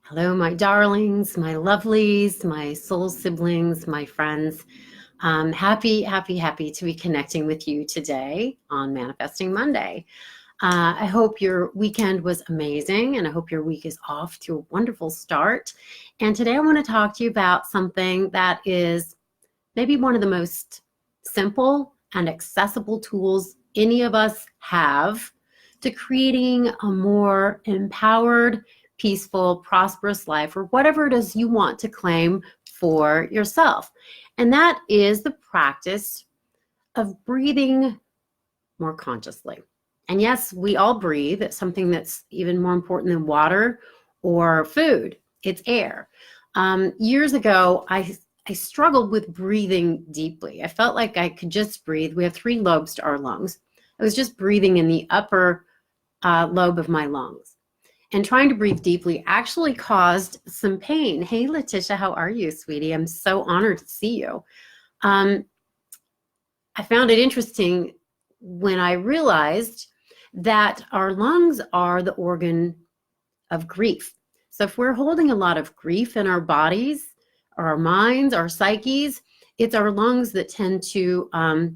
Hello, my darlings, my lovelies, my soul siblings, my friends. Happy to be connecting with you today on Manifesting Monday. I hope your weekend was amazing and I hope your week is off to a wonderful start. And today I want to talk to you about something that is maybe one of the most simple and accessible tools any of us have to creating a more empowered, peaceful, prosperous life, or whatever it is you want to claim for yourself. And that is the practice of breathing more consciously. And yes, we all breathe. It's something that's even more important than water or food. It's air. Years ago, I struggled with breathing deeply. I felt like I could just breathe. We have 3 lobes to our lungs. I was just breathing in the upper lobe of my lungs. And trying to breathe deeply actually caused some pain. Hey, Letitia, how are you, sweetie? I'm so honored to see you. I found it interesting when I realized that our lungs are the organ of grief. So if we're holding a lot of grief in our bodies, our minds, our psyches, it's our lungs that tend to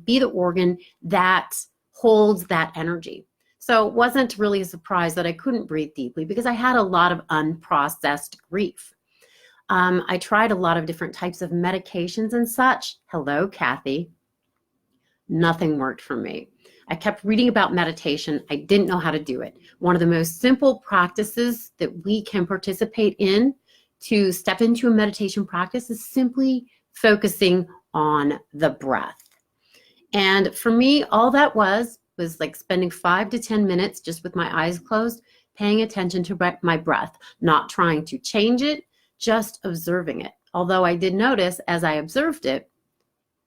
be the organ that holds that energy. So it wasn't really a surprise that I couldn't breathe deeply because I had a lot of unprocessed grief. I tried a lot of different types of medications and such. Hello, Kathy. Nothing worked for me. I kept reading about meditation. I didn't know how to do it. One of the most simple practices that we can participate in to step into a meditation practice is simply focusing on the breath. And for me, all that was like spending 5 to 10 minutes just with my eyes closed, paying attention to my breath, not trying to change it, just observing it. Although I did notice as I observed it,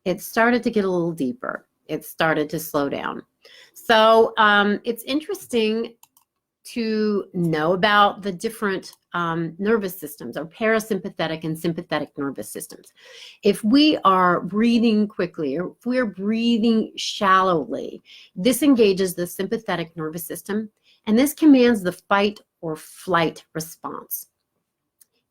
it started to get a little deeper. It started to slow down. So it's interesting to know about the different nervous systems, or parasympathetic and sympathetic nervous systems. If we are breathing quickly or if we're breathing shallowly, this engages the sympathetic nervous system, and this commands the fight or flight response.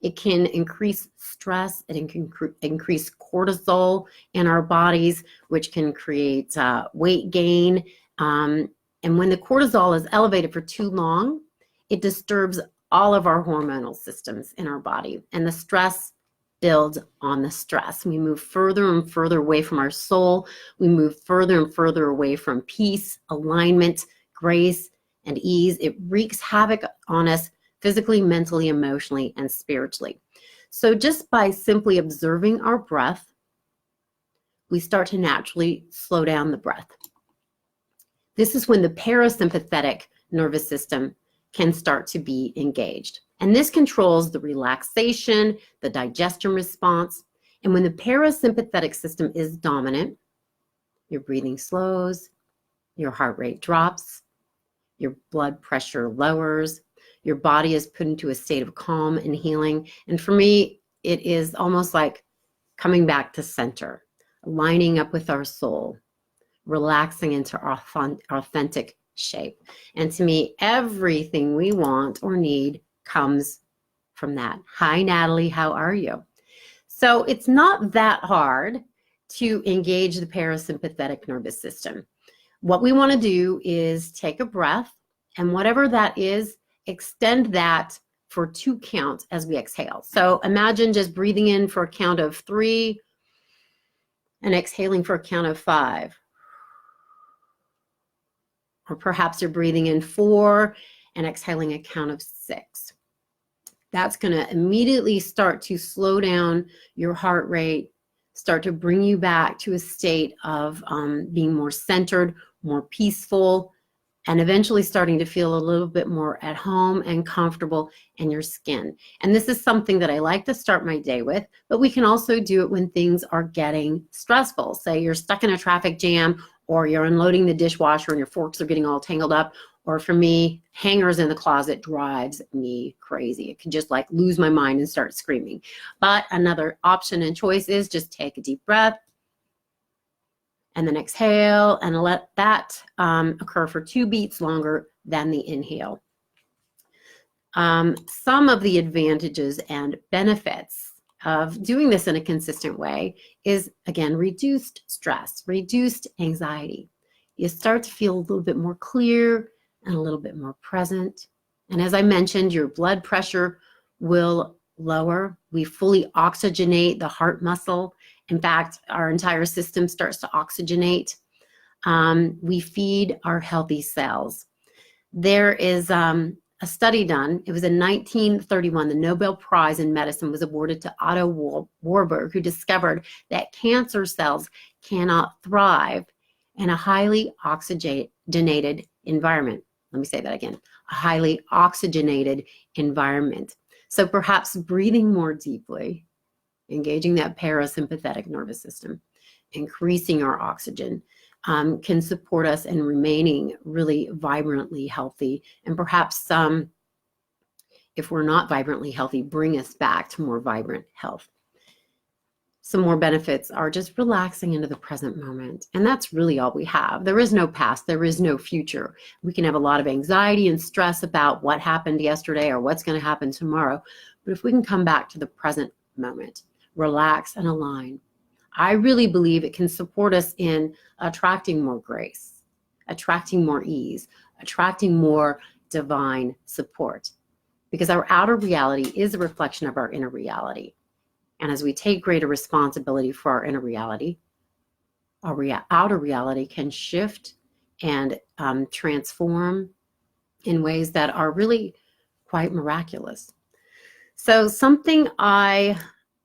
It can increase stress, it can increase cortisol in our bodies, which can create weight gain. And when the cortisol is elevated for too long, it disturbs all of our hormonal systems in our body. And the stress builds on the stress. We move further and further away from our soul. We move further and further away from peace, alignment, grace, and ease. It wreaks havoc on us physically, mentally, emotionally, and spiritually. So just by simply observing our breath, we start to naturally slow down the breath. This is when the parasympathetic nervous system can start to be engaged. And this controls the relaxation, the digestion response. And when the parasympathetic system is dominant, your breathing slows, your heart rate drops, your blood pressure lowers, your body is put into a state of calm and healing. And for me, it is almost like coming back to center, lining up with our soul, relaxing into our authentic shape. And to me, everything we want or need comes from that. Hi, Natalie, how are you? So it's not that hard to engage the parasympathetic nervous system. What we want to do is take a breath, and whatever that is, extend that for 2 counts as we exhale. So imagine just breathing in for a count of 3 and exhaling for a count of 5. Or perhaps you're breathing in 4 and exhaling a count of 6. That's going to immediately start to slow down your heart rate, start to bring you back to a state of being more centered, more peaceful, and eventually starting to feel a little bit more at home and comfortable in your skin. And this is something that I like to start my day with, but we can also do it when things are getting stressful. Say you're stuck in a traffic jam, or you're unloading the dishwasher and your forks are getting all tangled up, or for me, hangers in the closet drives me crazy. It can just like lose my mind and start screaming. But another option and choice is just take a deep breath, and then exhale and let that occur for 2 beats longer than the inhale. Some of the advantages and benefits of doing this in a consistent way is, again, reduced stress, reduced anxiety. You start to feel a little bit more clear and a little bit more present. And as I mentioned, your blood pressure will lower. We fully oxygenate the heart muscle. In fact, our entire system starts to oxygenate. We feed our healthy cells. There is a study done. It was in 1931. The Nobel Prize in Medicine was awarded to Otto Warburg, who discovered that cancer cells cannot thrive in a highly oxygenated environment. Let me say that again, a highly oxygenated environment. So perhaps breathing more deeply, engaging that parasympathetic nervous system, increasing our oxygen, can support us in remaining really vibrantly healthy, and perhaps if we're not vibrantly healthy, bring us back to more vibrant health. Some more benefits are just relaxing into the present moment. And that's really all we have. There is no past, there is no future. We can have a lot of anxiety and stress about what happened yesterday or what's going to happen tomorrow. But if we can come back to the present moment, relax and align, I really believe it can support us in attracting more grace, attracting more ease, attracting more divine support. Because our outer reality is a reflection of our inner reality. And as we take greater responsibility for our inner reality, our outer reality can shift and transform in ways that are really quite miraculous. So something I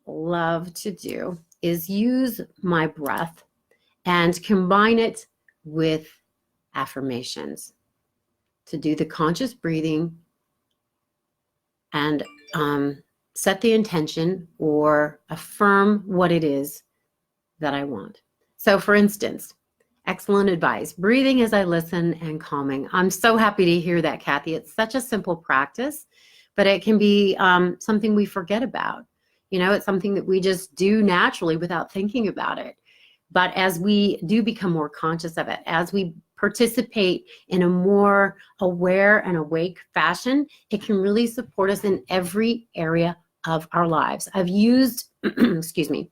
love to do is use my breath and combine it with affirmations to do the conscious breathing and set the intention or affirm what it is that I want. So for instance, excellent advice, breathing as I listen and calming. I'm so happy to hear that, Kathy. It's such a simple practice, but it can be something we forget about. You know, it's something that we just do naturally without thinking about it. But as we do become more conscious of it, as we participate in a more aware and awake fashion, it can really support us in every area of our lives. I've used, excuse me,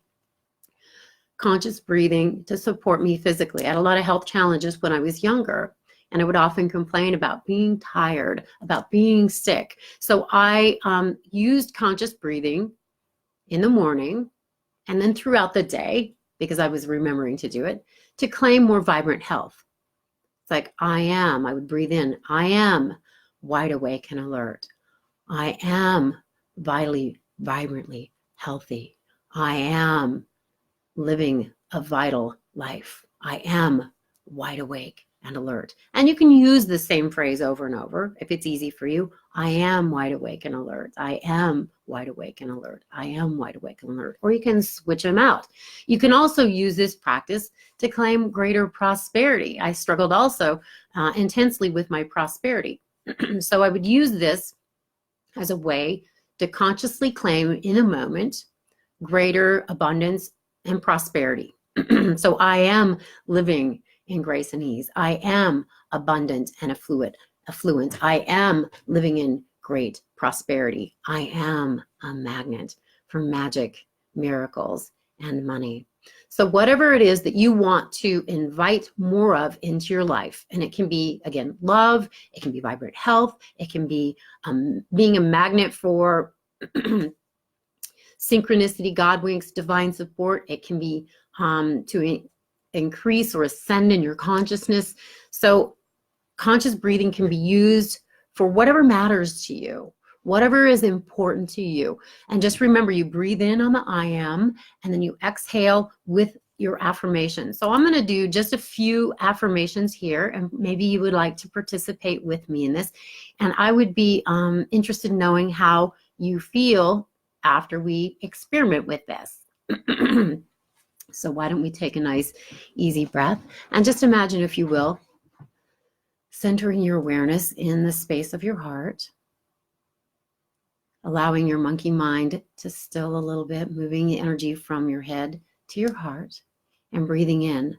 conscious breathing to support me physically. I had a lot of health challenges when I was younger, and I would often complain about being tired, about being sick. So I used conscious breathing in the morning and then throughout the day, because I was remembering to do it, to claim more vibrant health. It's like, I would breathe in, I am wide awake and alert. I am vibrantly healthy. I am living a vital life. I am wide awake and alert. And you can use the same phrase over and over if it's easy for you. I am wide awake and alert. I am wide awake and alert. I am wide awake and alert. Or you can switch them out. You can also use this practice to claim greater prosperity. I struggled also intensely with my prosperity. So I would use this as a way to consciously claim in a moment greater abundance and prosperity. So I am living in grace and ease. I am abundant and affluent. I am living in great prosperity. I am a magnet for magic, miracles, and money. So whatever it is that you want to invite more of into your life, and it can be, again, love, it can be vibrant health, it can be being a magnet for synchronicity, God winks, divine support. It can be to increase or ascend in your consciousness. So conscious breathing can be used for whatever matters to you, whatever is important to you. And just remember, you breathe in on the I am, and then you exhale with your affirmations. So I'm going to do just a few affirmations here, and maybe you would like to participate with me in this. And I would be interested in knowing how you feel after we experiment with this. So why don't we take a nice, easy breath, and just imagine, if you will, centering your awareness in the space of your heart, allowing your monkey mind to still a little bit, moving the energy from your head to your heart, and breathing in,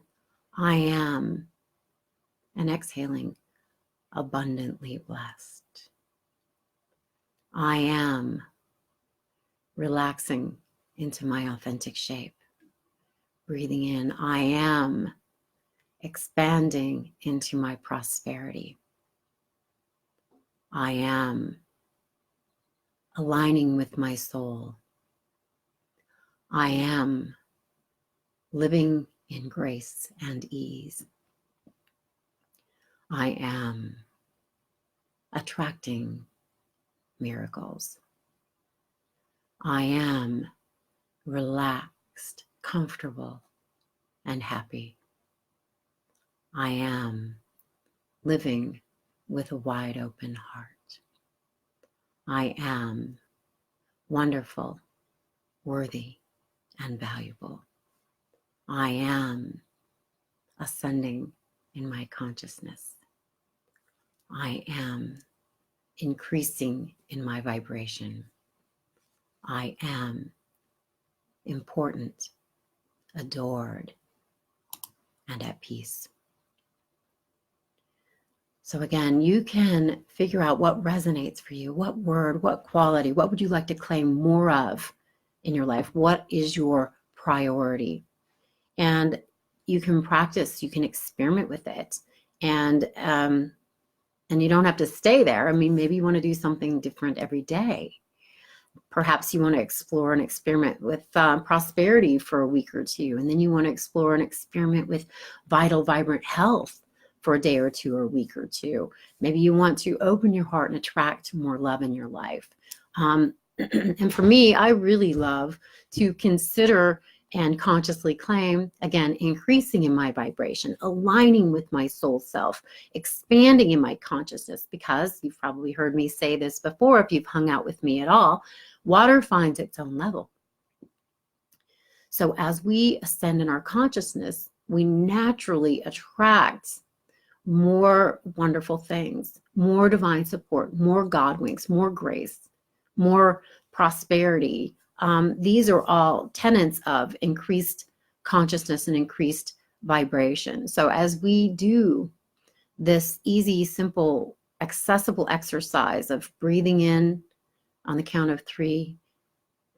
I am, and exhaling, abundantly blessed. I am relaxing into my authentic shape. Breathing in, I am expanding into my prosperity. I am aligning with my soul. I am living in grace and ease. I am attracting miracles. I am relaxed, comfortable, and happy. I am living with a wide open heart. I am wonderful, worthy, and valuable. I am ascending in my consciousness. I am increasing in my vibration. I am important, adored, and at peace. So again, you can figure out what resonates for you, what word, what quality, what would you like to claim more of in your life? What is your priority? And you can practice, you can experiment with it. And you don't have to stay there. I mean, maybe you want to do something different every day. Perhaps you want to explore and experiment with prosperity for a week or two. And then you want to explore and experiment with vital, vibrant health for a day or two or a week or two. Maybe you want to open your heart and attract more love in your life. And for me, I really love to consider and consciously claim, again, increasing in my vibration, aligning with my soul self, expanding in my consciousness, because you've probably heard me say this before if you've hung out with me at all, water finds its own level. So as we ascend in our consciousness, we naturally attract more wonderful things, more divine support, more God winks, more grace, more prosperity. These are all tenets of increased consciousness and increased vibration. So as we do this easy, simple, accessible exercise of breathing in on the count of 3,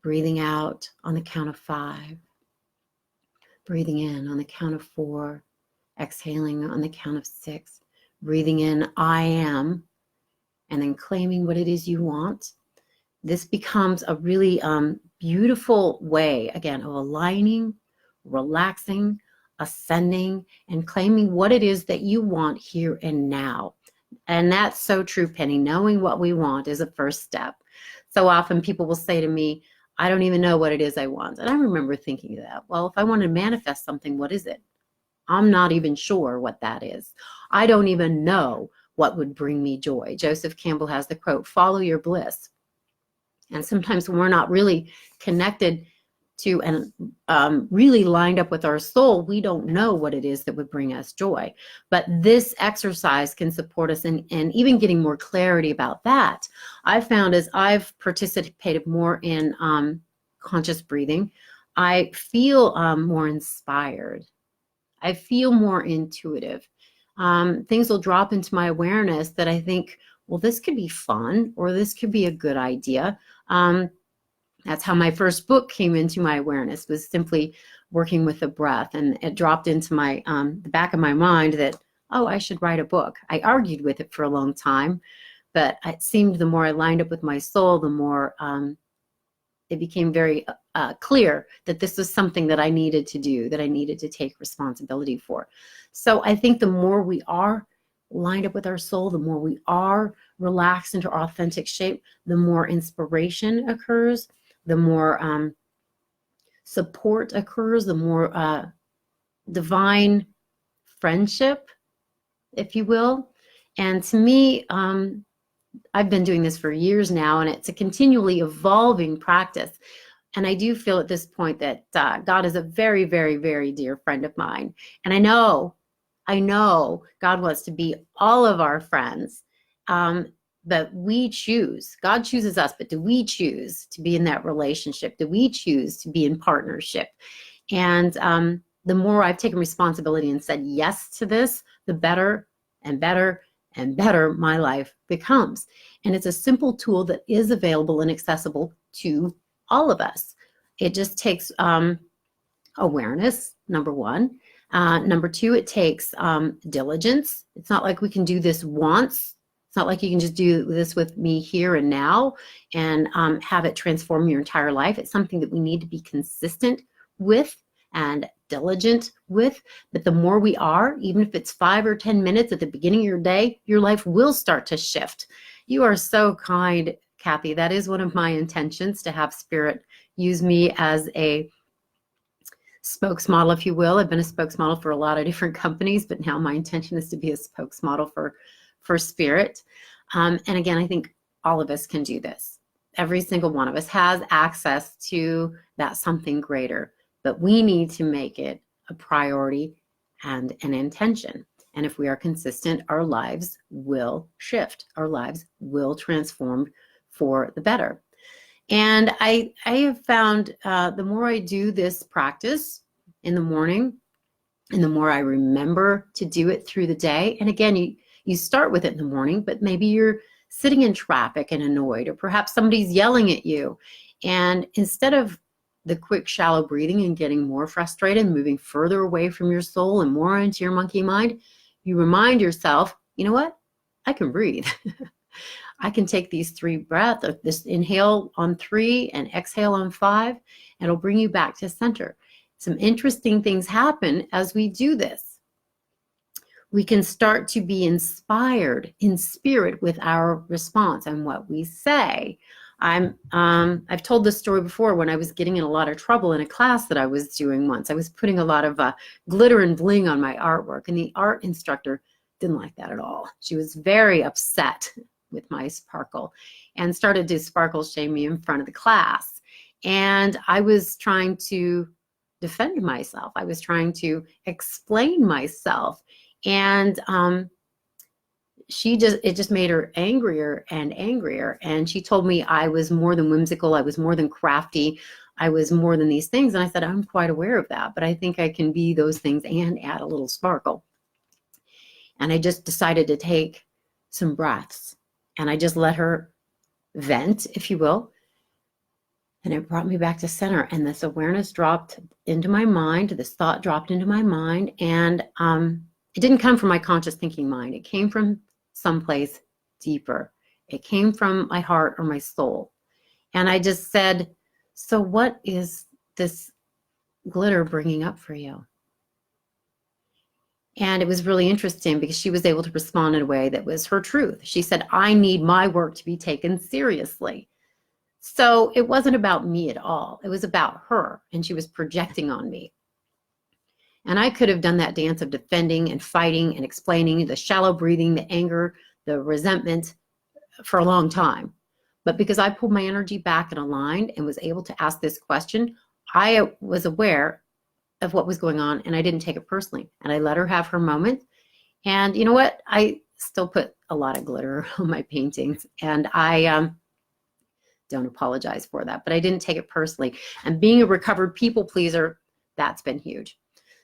breathing out on the count of 5, breathing in on the count of 4, exhaling on the count of 6, breathing in, I am, and then claiming what it is you want. This becomes a really beautiful way, again, of aligning, relaxing, ascending, and claiming what it is that you want here and now. And that's so true, Penny. Knowing what we want is a first step. So often people will say to me, I don't even know what it is I want. And I remember thinking that, well, if I want to manifest something, what is it? I'm not even sure what that is. I don't even know what would bring me joy. Joseph Campbell has the quote, follow your bliss. And sometimes when we're not really connected to and really lined up with our soul, we don't know what it is that would bring us joy. But this exercise can support us in even getting more clarity about that. I've found as I've participated more in conscious breathing, I feel more inspired. I feel more intuitive. Things will drop into my awareness that I think, well, this could be fun, or this could be a good idea. That's how my first book came into my awareness, was simply working with the breath. And it dropped into my the back of my mind that, oh, I should write a book. I argued with it for a long time, but it seemed the more I lined up with my soul, the more it became very clear that this was something that I needed to do, that I needed to take responsibility for. So I think the more we are lined up with our soul, the more we are relaxed into our authentic shape, the more inspiration occurs, the more support occurs, the more divine friendship, if you will. And to me, I've been doing this for years now, and it's a continually evolving practice. And I do feel at this point that God is a very, very, very dear friend of mine. And I know God wants to be all of our friends, but we choose. God chooses us, but do we choose to be in that relationship? Do we choose to be in partnership? And the more I've taken responsibility and said yes to this, the better and better and better my life becomes. And it's a simple tool that is available and accessible to all of us. It just takes awareness, number one. Number two, it takes diligence. It's not like we can do this once. It's not like you can just do this with me here and now and have it transform your entire life. It's something that we need to be consistent with and diligent with. But the more we are, even if it's 5 or 10 minutes at the beginning of your day, your life will start to shift. You are so kind, Kathy. That is one of my intentions, to have Spirit use me as a spokesmodel, if you will. I've been a spokesmodel for a lot of different companies, but now my intention is to be a spokesmodel for Spirit. And again, I think all of us can do this. Every single one of us has access to that something greater, but we need to make it a priority and an intention. And if we are consistent, our lives will shift. Our lives will transform for the better. And I have found the more I do this practice in the morning, and the more I remember to do it through the day. And again, you start with it in the morning, but maybe you're sitting in traffic and annoyed, or perhaps somebody's yelling at you. And instead of the quick, shallow breathing and getting more frustrated, moving further away from your soul and more into your monkey mind, you remind yourself, you know what? I can breathe. I can take these 3 breaths, or this inhale on 3 and exhale on 5, and it'll bring you back to center. Some interesting things happen as we do this. We can start to be inspired in spirit with our response and what we say. I've told this story before when I was getting in a lot of trouble in a class that I was doing once. I was putting a lot of glitter and bling on my artwork, and the art instructor didn't like that at all. She was very upset with my sparkle and started to sparkle shame me in front of the class. And I was trying to defend myself. I was trying to explain myself. And it just made her angrier and angrier. And she told me I was more than whimsical. I was more than crafty. I was more than these things. And I said, I'm quite aware of that, but I think I can be those things and add a little sparkle. And I just decided to take some breaths, and I just let her vent, if you will. And it brought me back to center. And this awareness dropped into my mind. This thought dropped into my mind. And it didn't come from my conscious thinking mind. It came from someplace deeper. It came from my heart or my soul. And I just said, so what is this glitter bringing up for you? And it was really interesting because she was able to respond in a way that was her truth. She said, I need my work to be taken seriously. So it wasn't about me at all. It was about her, and she was projecting on me. And I could have done that dance of defending and fighting and explaining, the shallow breathing, the anger, the resentment for a long time. But because I pulled my energy back and aligned and was able to ask this question, I was aware of what was going on, and I didn't take it personally. And I let her have her moment. And you know what? I still put a lot of glitter on my paintings, and I don't apologize for that, but I didn't take it personally. And being a recovered people pleaser, that's been huge.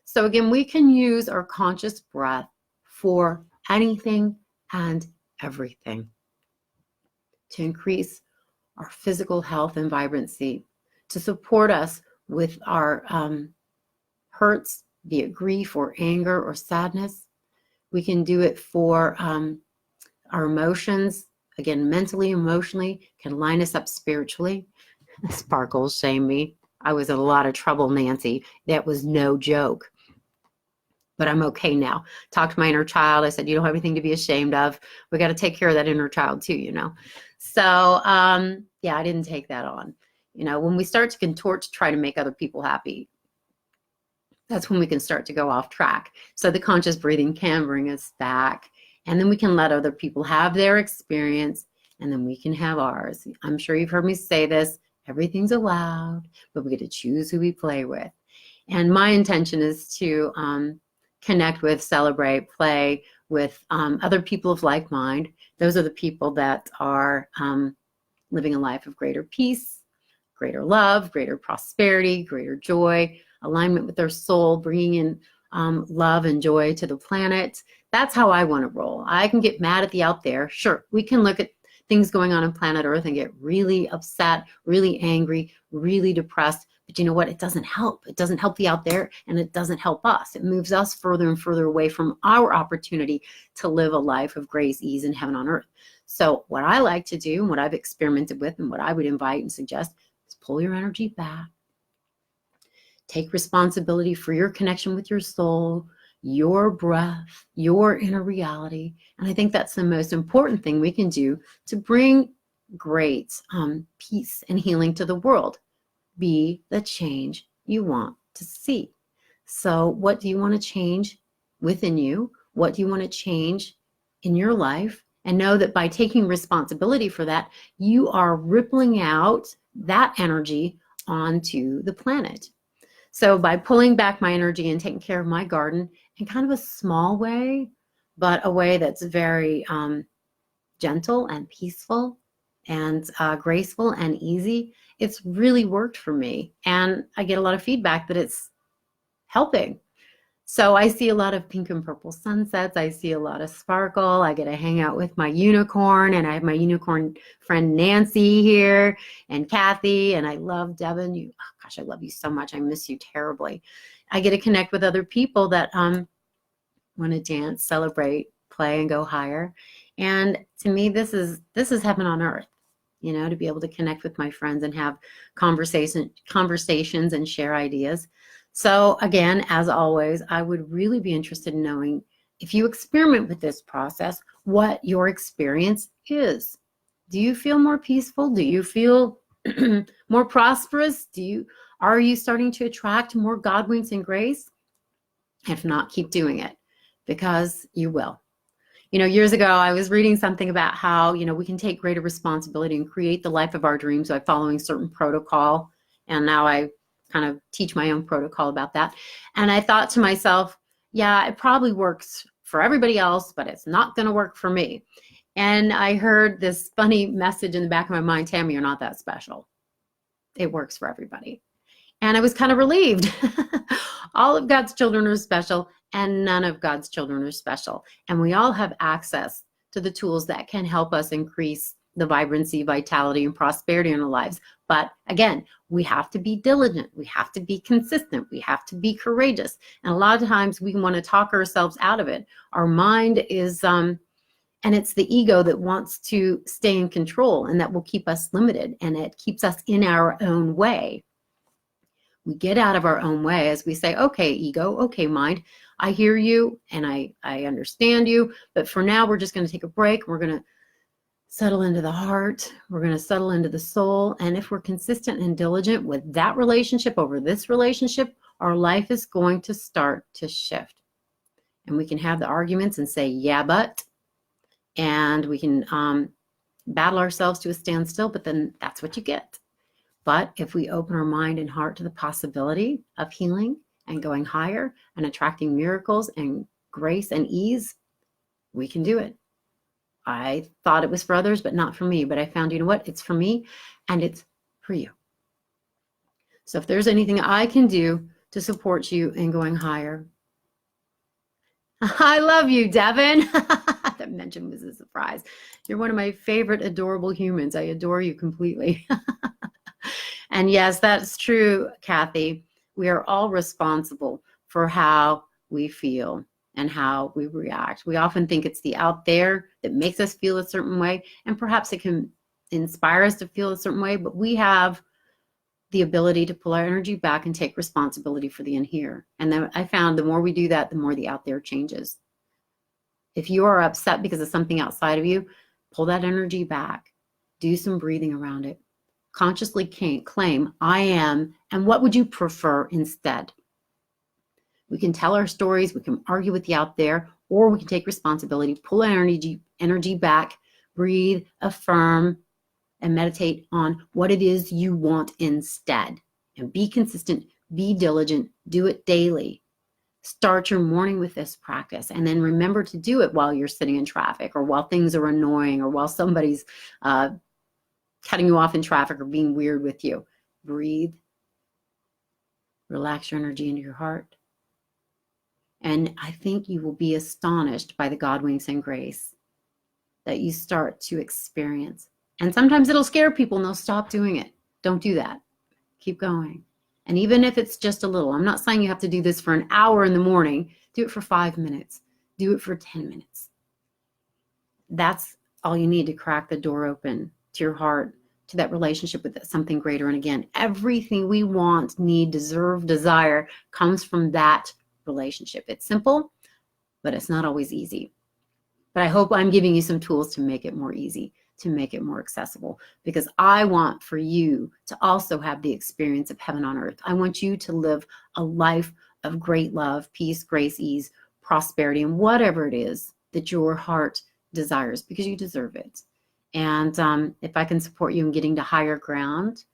So again, we can use our conscious breath for anything and everything to increase our physical health and vibrancy, to support us with our hurts, be it grief or anger or sadness. We can do it for our emotions, again, mentally, emotionally, can line us up spiritually. Sparkles shame me. I was in a lot of trouble, Nancy. That was no joke. But I'm okay now. Talked to my inner child. I said, you don't have anything to be ashamed of. We got to take care of that inner child too, you know. So yeah, I didn't take that on. You know, when we start to contort to try to make other people happy, that's when we can start to go off track. So the conscious breathing can bring us back, and then we can let other people have their experience, and then we can have ours. I'm sure you've heard me say this, everything's allowed, but we get to choose who we play with. And my intention is to connect with, celebrate, play with other people of like mind. Those are the people that are living a life of greater peace, greater love, greater prosperity, greater joy, alignment with their soul, bringing in love and joy to the planet. That's how I want to roll. I can get mad at the out there. Sure, we can look at things going on planet Earth and get really upset, really angry, really depressed. But you know what? It doesn't help. It doesn't help the out there, and it doesn't help us. It moves us further and further away from our opportunity to live a life of grace, ease, and heaven on earth. So what I like to do, and what I've experimented with, and what I would invite and suggest is pull your energy back. Take responsibility for your connection with your soul, your breath, your inner reality. And I think that's the most important thing we can do to bring great peace and healing to the world. Be the change you want to see. So what do you want to change within you? What do you want to change in your life? And know that by taking responsibility for that, you are rippling out that energy onto the planet. So by pulling back my energy and taking care of my garden in kind of a small way, but a way that's very gentle and peaceful and graceful and easy, it's really worked for me. And I get a lot of feedback that it's helping. So I see a lot of pink and purple sunsets. I see a lot of sparkle. I get to hang out with my unicorn, and I have my unicorn friend Nancy here, and Kathy, and I love Devin. You, oh gosh, I love you so much. I miss you terribly. I get to connect with other people that want to dance, celebrate, play, and go higher. And to me, this is heaven on earth. You know, to be able to connect with my friends and have conversations and share ideas. So again, as always, I would really be interested in knowing, if you experiment with this process, what your experience is. Do you feel more peaceful? Do you feel more prosperous? Are you starting to attract more God winks and grace? If not, keep doing it, because you will. You know, years ago, I was reading something about how, you know, we can take greater responsibility and create the life of our dreams by following certain protocol. And now I kind of teach my own protocol about that. And I thought to myself, yeah, it probably works for everybody else, but it's not going to work for me. And I heard this funny message in the back of my mind, Tammy, you're not that special. It works for everybody. And I was kind of relieved. All of God's children are special, and none of God's children are special. And we all have access to the tools that can help us increase the vibrancy, vitality, and prosperity in our lives. But again, we have to be diligent. We have to be consistent. We have to be courageous. And a lot of times we want to talk ourselves out of it. Our mind is, and it's the ego that wants to stay in control, and that will keep us limited, and it keeps us in our own way. We get out of our own way as we say, okay, ego, okay, mind, I hear you and I understand you, but for now we're just going to take a break. We're going to settle into the heart. We're going to settle into the soul. And if we're consistent and diligent with that relationship over this relationship, our life is going to start to shift. And we can have the arguments and say, yeah, but, and we can battle ourselves to a standstill, but then that's what you get. But if we open our mind and heart to the possibility of healing and going higher and attracting miracles and grace and ease, we can do it. I thought it was for others, but not for me. But I found, you know what? It's for me, and it's for you. So if there's anything I can do to support you in going higher. I love you, Devin. That mention was a surprise. You're one of my favorite adorable humans. I adore you completely. And yes, that's true, Kathy. We are all responsible for how we feel and how we react. We often think it's the out there that makes us feel a certain way, and perhaps it can inspire us to feel a certain way, but we have the ability to pull our energy back and take responsibility for the in here. And then I found the more we do that, the more the out there changes. If you are upset because of something outside of you, pull that energy back. Do some breathing around it. Consciously claim, I am, and what would you prefer instead? We can tell our stories, we can argue with the out there, or we can take responsibility, pull our energy back, breathe, affirm, and meditate on what it is you want instead. And be consistent, be diligent, do it daily. Start your morning with this practice, and then remember to do it while you're sitting in traffic, or while things are annoying, or while somebody's cutting you off in traffic or being weird with you. Breathe. Relax your energy into your heart. And I think you will be astonished by the God winks and grace that you start to experience. And sometimes it'll scare people and they'll stop doing it. Don't do that. Keep going. And even if it's just a little, I'm not saying you have to do this for an hour in the morning. Do it for 5 minutes. Do it for 10 minutes. That's all you need to crack the door open to your heart, to that relationship with something greater. And again, everything we want, need, deserve, desire comes from that relationship. It's simple, but it's not always easy. But I hope I'm giving you some tools to make it more easy, to make it more accessible, because I want for you to also have the experience of heaven on earth. I want you to live a life of great love, peace, grace, ease, prosperity, and whatever it is that your heart desires, because you deserve it. And if I can support you in getting to higher ground,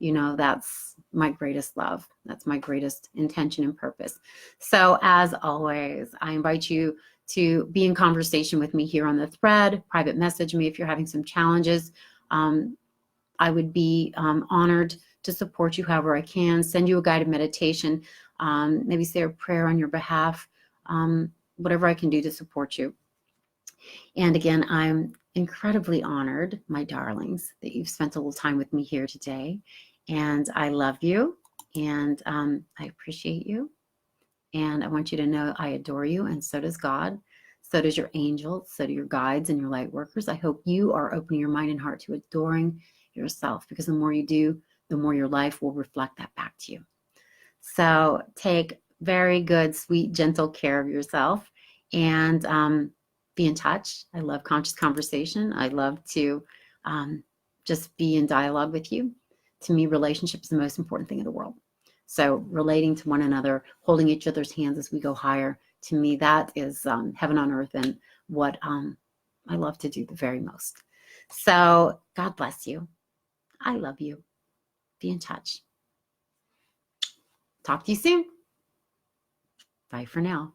that's my greatest love. That's my greatest intention and purpose. So as always, I invite you to be in conversation with me here on the thread. Private message me if you're having some challenges. I would be honored to support you however I can. Send you a guided meditation, maybe say a prayer on your behalf, whatever I can do to support you. And again, I'm incredibly honored, my darlings, that you've spent a little time with me here today. And I love you, and I appreciate you. And I want you to know I adore you, and so does God. So does your angels, so do your guides and your light workers. I hope you are opening your mind and heart to adoring yourself, because the more you do, the more your life will reflect that back to you. So take very good, sweet, gentle care of yourself, and be in touch. I love conscious conversation. I love to just be in dialogue with you. To me, relationship is the most important thing in the world. So relating to one another, holding each other's hands as we go higher, to me, that is heaven on earth, and what I love to do the very most. So God bless you. I love you. Be in touch. Talk to you soon. Bye for now.